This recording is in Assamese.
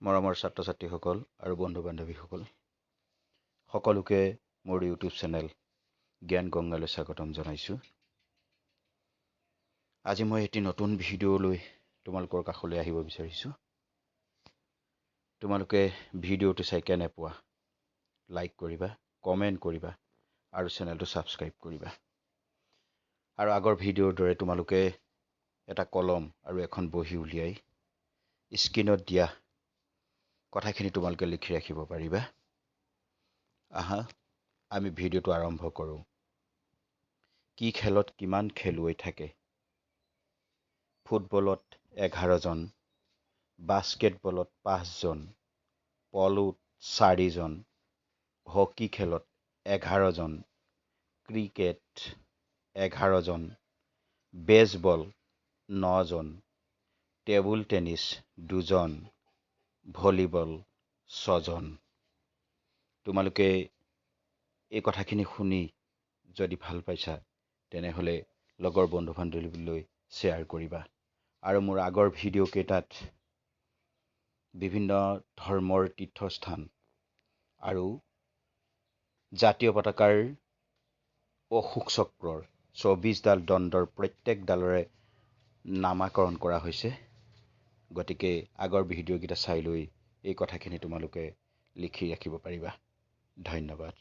মৰমৰ ছাত্ৰ ছাত্ৰীসকল আৰু বন্ধু বান্ধৱীসকল সকলোকে মোৰ ইউটিউব চেনেল জ্ঞান গংগালৈ স্বাগতম জনাইছোঁ। আজি মই এটি নতুন ভিডিঅ' লৈ তোমালোকৰ কাষলৈ আহিব বিচাৰিছোঁ। তোমালোকে ভিডিঅ'টো চাই কেনে পোৱা লাইক কৰিবা, কমেণ্ট কৰিবা আৰু চেনেলটো ছাবস্ক্ৰাইব কৰিবা। আৰু আগৰ ভিডিঅ'ৰ দৰে তোমালোকে এটা কলম আৰু এখন বহি উলিয়াই স্ক্ৰীনত দিয়া কথাখিনি তোমালোকে লিখি ৰাখিব পাৰিবা। আহা আমি ভিডিঅ'টো আৰম্ভ কৰোঁ। কি খেলত কিমান খেলুৱৈ থাকে? ফুটবলত 11 জন, বাস্কেটবলত 5 জন, পলোত 4 জন, হকী খেলত 11 জন, ক্ৰিকেট 11 জন, বেছবল 9 জন, টেবুল টেনিছ 2 জন, ভলীবল 6 জন। তোমালোকে এই কথাখিনি শুনি যদি ভাল পাইছা তেনেহ'লে লগৰ বন্ধু বান্ধৱীলৈ শ্বেয়াৰ কৰিবা। আৰু মোৰ আগৰ ভিডিঅ' কেইটাত বিভিন্ন ধৰ্মৰ তীৰ্থস্থান আৰু জাতীয় পতাকাৰ অশোক চক্ৰৰ 24ডাল দণ্ডৰ প্ৰত্যেক ডালৰে নামাকৰণ কৰা হৈছে। গতিকে আগৰ ভিডিঅ'কেইটা চাই লৈ এই কথাখিনি তোমালোকে লিখি ৰাখিব পাৰিবা। ধন্যবাদ।